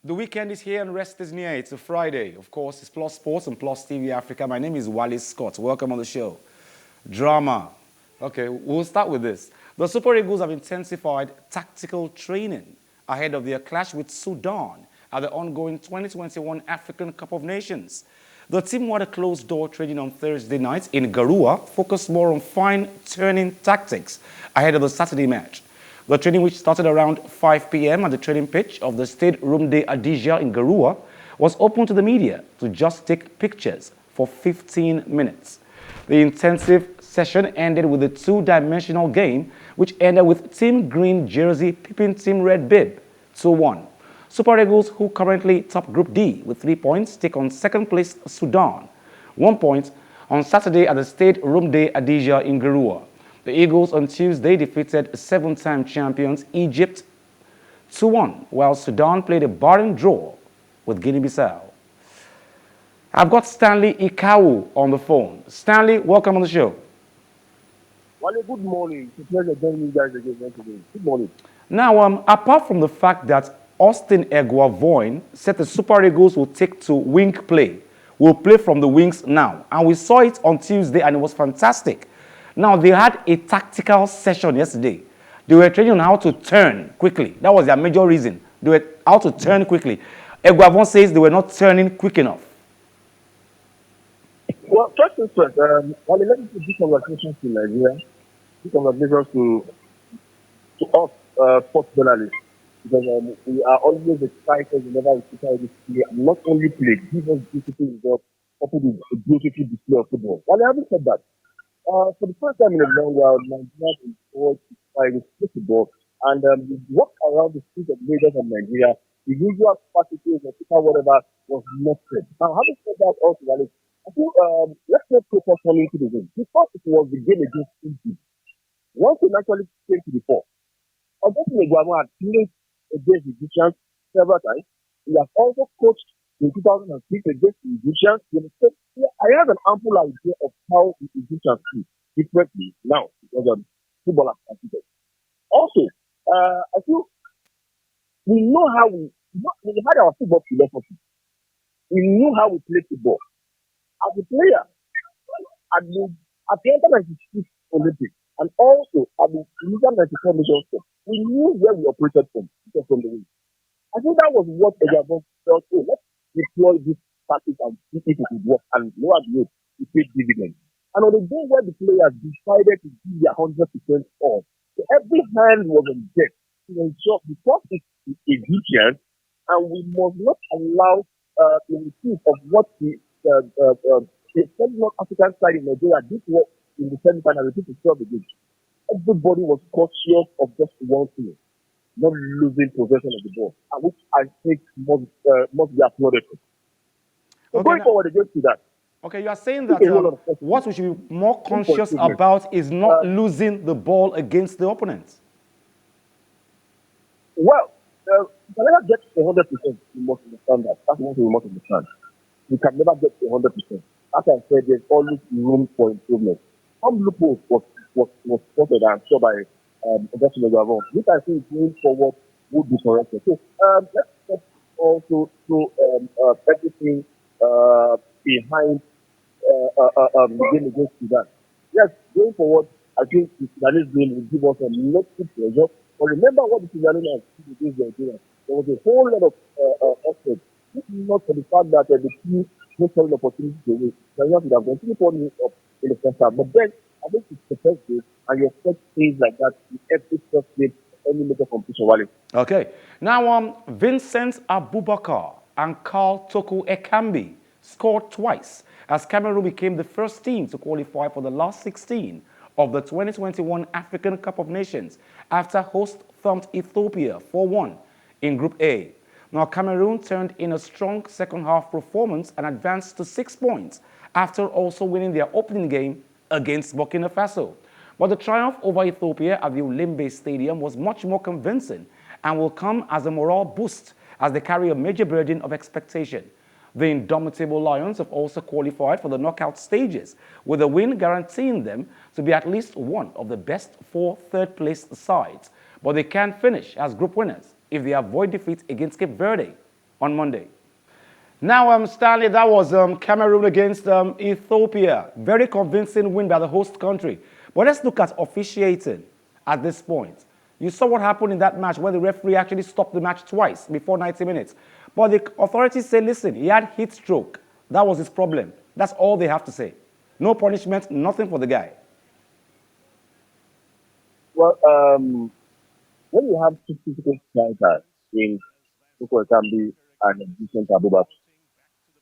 The weekend is here and rest is near. It's a Friday. Of course, it's Plus Sports and Plus TV Africa. My name is Wally Scott. Welcome on the show. Drama. Okay, we'll start with this. The Super Eagles have intensified tactical training ahead of their clash with Sudan at the ongoing 2021 African Cup of Nations. The team had a closed-door training on Thursday night in Garoua, focused more on fine-tuning tactics ahead of the Saturday match. The training, which started around 5 p.m. at the training pitch of the Stade Room de Adija in Garoua, was open to the media to just take pictures for 15 minutes. The intensive session ended with a two-dimensional game, which ended with Team Green jersey pipping Team Red bib 2-1. Super Eagles, who currently top Group D with 3 points, take on second-place Sudan, 1 point, on Saturday at the Stade Room de Adija in Garoua. The Eagles on Tuesday defeated seven-time champions Egypt 2-1, while Sudan played a barren draw with Guinea-Bissau. I've got Stanley Ikawu on the phone. Stanley, welcome on the show. Wale, good morning. It's a pleasure joining you guys again today. Good morning. Now, apart from the fact that Austin Eguavoin said the Super Eagles will take to wing play, will play from the wings now, and we saw it on Tuesday and it was fantastic. Now, they had a tactical session yesterday. They were training on how to turn quickly. That was their major reason. They were how to turn quickly. Eguavon says they were not turning quick enough. Well, first things first, Wale, let me say big congratulations to Nigeria. Big congratulations to us, sports journalists. Because we are always excited whenever we see how this play, and not only play, give us beautiful results, coupled with a beautiful display of football. Wale, having said that, for the first time in a long while, Nigeria is forward to try with football, and we walked around the streets of Lagos and Nigeria. The usual practices or whatever was not said. Now, having said that, also, Wale, I think let's not focus on into the game. Because it was the game against Egypt. Once we actually came to the fore, Augustin Eguavoen had played against the Egyptians several times. He has also coached in 2006 against the Egyptians. I have an ample idea of how the Egyptians play differently now because football has competed. Also, I feel we know how we had our football philosophy. We knew how we play football. As a player, at the end of the 96 Olympics, and also at the 1994 Nations Cup, we knew where we operated from the wing. I think that was what Eguavoen felt. Oh, let's deploy this tactic and see if it would work. And lo and behold, it paid dividends. And on the day where the players decided to give their 100% off, so every hand was on deck to ensure, because it's Egyptian, and we must not allow the receipt of what the North African side in Nigeria did work in the semi-final, repeat itself again. Everybody was cautious of just one thing, not losing possession of the ball, and which I think must be applauded. So Okay, going forward against that. Okay, you are saying that what we should be more conscious about is not losing the ball against the opponents. Well, if you never get 100%, you must understand that. That's what we must understand. You can never get 100%. As I said, there's always room for improvement. Some loopholes was spotted, I'm sure, by Augustin Eguavoen, which I think going forward would be corrected. So let's also throw everything behind the game against Sudan. Yes, going forward, I think the Sudanese game will give us a lot of pressure. But remember what the Sudanese did against Nigeria. There was a whole lot of effort. This is not for the fact that the team missed an opportunity to win. Nigeria would have continued to win up in the first half. But then, I think it's the first game, and you expect things like that in every first game of any major competition. Wale. Okay. Now, Vincent Abubakar and Carl Toku Ekambi scored twice as Cameroon became the first team to qualify for the last 16 of the 2021 African Cup of Nations after host thumped Ethiopia 4-1 in Group A. Now, Cameroon turned in a strong second-half performance and advanced to 6 points after also winning their opening game against Burkina Faso. But the triumph over Ethiopia at the Olembe Stadium was much more convincing and will come as a morale boost as they carry a major burden of expectation. The indomitable Lions have also qualified for the knockout stages, with a win guaranteeing them to be at least one of the best 4 third-place sides. But they can finish as group winners if they avoid defeat against Cape Verde on Monday. Now, Stanley, that was Cameroon against Ethiopia. Very convincing win by the host country. But let's look at officiating at this point. You saw what happened in that match where the referee actually stopped the match twice before 90 minutes. But the authorities say, listen, he had heat stroke. That was his problem. That's all they have to say. No punishment, nothing for the guy. Well, when you have two physical strikers in Cote and decent Abubakar,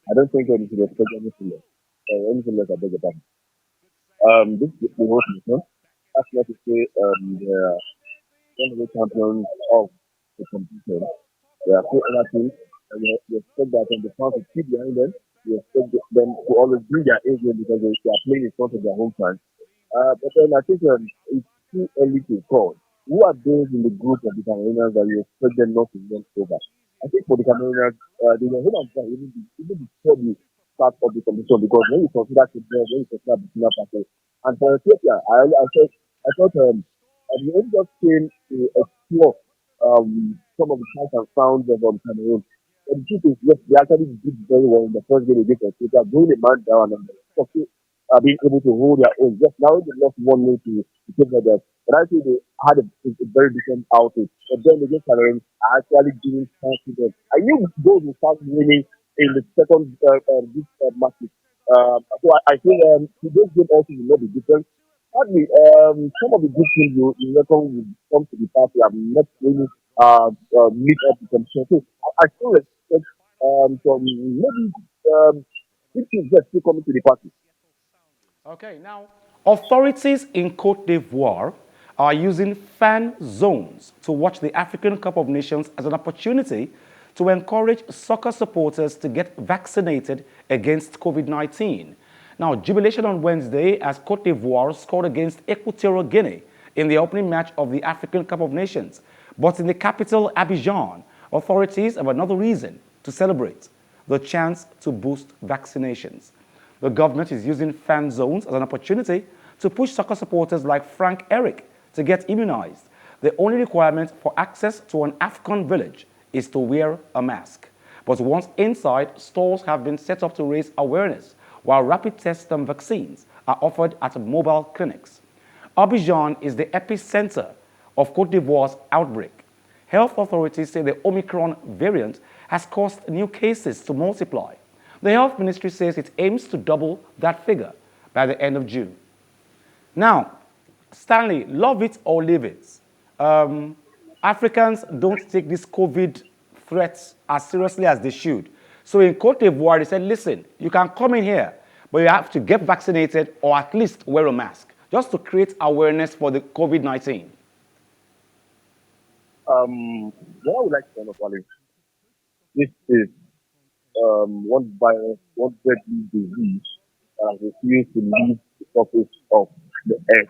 I don't think you should expect anything less. Anything less, I beg your pardon. This is the host nation. That's not to say the one of the champions of the competition. They are playing other teams, and you expect that when the fans will keep behind them, you expect them to always bring their A game because they are playing in front of their home fans. But then I think it's too early to call. Who are those in the group of the Cameroonians that you expect them not to win over? I think for the Cameroonians, they were home and dry even before the start of the competition because when you consider football, when you consider Burkina Faso, and for Ethiopia, I thought we only just came to explore some of the sights and sounds of Cameroon. But the truth is, yes, they actually did very well in the first game against Ethiopia, going a man down and being able to hold their own. Just now they lost 1-0 to take that. But I think they had a very different outfit. But then against Cameroon, I actually didn't confident. I knew those would start winning in the second this matches. So I think today's game also will not be different. Sadly, some of the good teams you reckon will come to the party have not really meet up the competition. So I still expect some maybe big teams just still coming to the party. Okay, now, authorities in Cote d'Ivoire are using fan zones to watch the African Cup of Nations as an opportunity to encourage soccer supporters to get vaccinated against COVID-19. Now, jubilation on Wednesday as Cote d'Ivoire scored against Equatorial Guinea in the opening match of the African Cup of Nations. But in the capital, Abidjan, authorities have another reason to celebrate: the chance to boost vaccinations. The government is using fan zones as an opportunity to push soccer supporters like Frank Eric to get immunized. The only requirement for access to an AFCON village is to wear a mask. But once inside, stalls have been set up to raise awareness, while rapid tests and vaccines are offered at mobile clinics. Abidjan is the epicenter of Cote d'Ivoire's outbreak. Health authorities say the Omicron variant has caused new cases to multiply. The Health Ministry says it aims to double that figure by the end of June. Now, Stanley, love it or leave it. Africans don't take this COVID threats as seriously as they should. So in Cote d'Ivoire, they said, listen, you can come in here, but you have to get vaccinated or at least wear a mask, just to create awareness for the COVID-19. What I would like to know, this is one virus, one deadly disease that refused to leave the surface of the earth.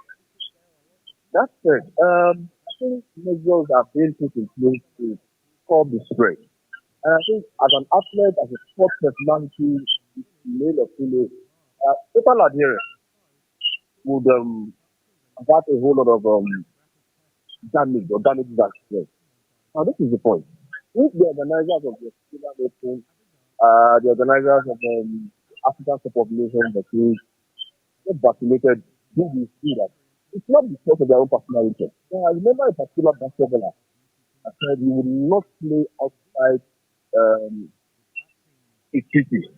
That said, I think measures are being put in place to curb the spread. And I think as an athlete, as a sports personality, male or female, total adherence would avert a whole lot of damage or damages as well. Now, this is the point. If the organizers of the Australian Open, the organizers of the African Cup of Nations, that is get vaccinated, do we see that? It's not because of their own personality. Now, I remember a particular basketballer that said you will not play outside a treaty.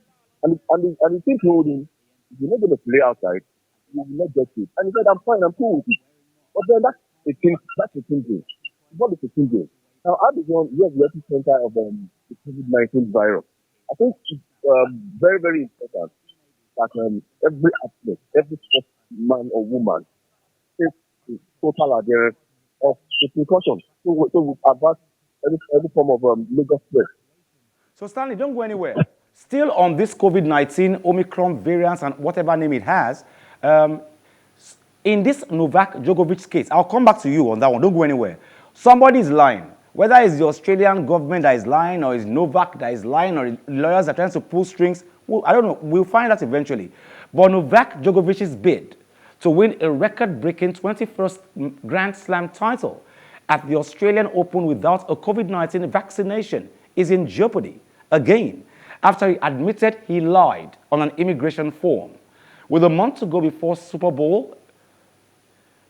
And the team told him, if you're not going to play outside, you will not get it. And he said, I'm fine, I'm cool with it. But then that's a team game. It's not a team game. Now, Abidjan, we have the epicenter of the COVID-19 virus. I think it's very, very important that every athlete, every sportsman or woman takes the total adherence of the precautions. So we avert every form of major spread. So Stanley, don't go anywhere. Still on this COVID-19, Omicron variants and whatever name it has, in this Novak Djokovic case, I'll come back to you on that one. Don't go anywhere. Somebody is lying. Whether it's the Australian government that is lying, or it's Novak that is lying, or lawyers are trying to pull strings, well, I don't know. We'll find out eventually. But Novak Djokovic's bid to win a record-breaking 21st Grand Slam title at the Australian Open without a COVID-19 vaccination is in jeopardy again after he admitted he lied on an immigration form. With a month to go before Super Bowl,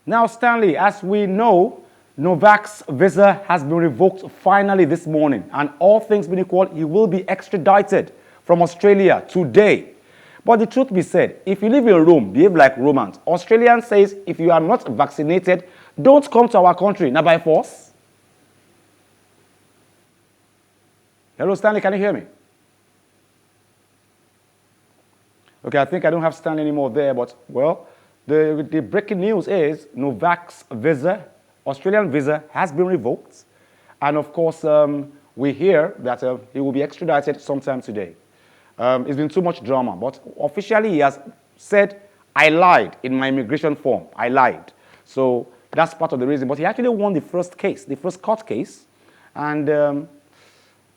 now Stanley, as we know, Novak's visa has been revoked finally this morning, and all things being equal, he will be extradited from Australia today. But the truth be said, if you live in Rome, behave like Romans. Australian says if you are not vaccinated, don't come to our country, not by force. Hello, Stanley, can you hear me? Okay, I think I don't have Stanley anymore there, but, well, the breaking news is Novak's visa, Australian visa, has been revoked. And, of course, we hear that he will be extradited sometime today. It's been too much drama, but officially he has said, I lied in my immigration form. I lied. So that's part of the reason. But he actually won the first case, the first court case. And,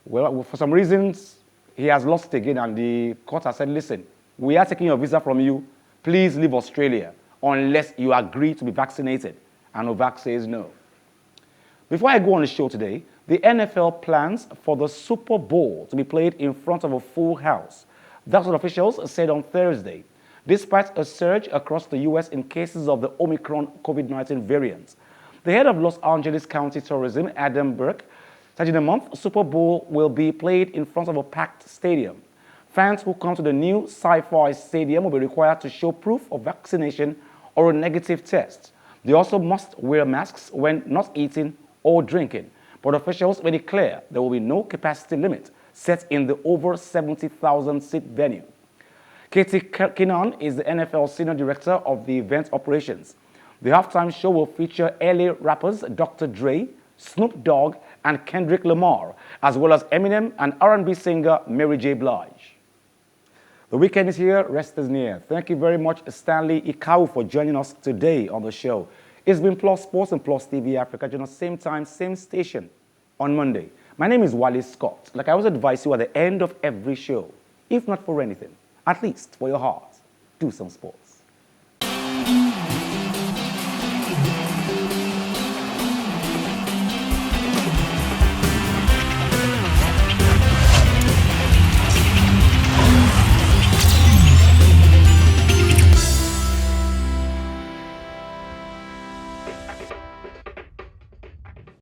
well, for some reasons, he has lost again. And the court has said, listen, we are taking your visa from you. Please leave Australia unless you agree to be vaccinated. And Novak says no. Before I go on the show today, the NFL plans for the Super Bowl to be played in front of a full house. That's what officials said on Thursday, despite a surge across the U.S. in cases of the Omicron COVID-19 variant. The head of Los Angeles County Tourism, Adam Burke, said in a month, Super Bowl will be played in front of a packed stadium. Fans who come to the new Intensify stadium will be required to show proof of vaccination or a negative test. They also must wear masks when not eating or drinking. But officials made it clear there will be no capacity limit set in the over 70,000-seat venue. Katie Kinnan is the NFL Senior Director of the event operations. The halftime show will feature LA rappers Dr. Dre, Snoop Dogg, and Kendrick Lamar, as well as Eminem and R&B singer Mary J. Blige. The weekend is here, rest is near. Thank you very much, Stanley Ikawu, for joining us today on the show. It's been Plus Sports and Plus TV Africa. Join us same time, same station on Monday. My name is Wally Scott. Like I always advise you at the end of every show, if not for anything, at least for your heart, do some sports.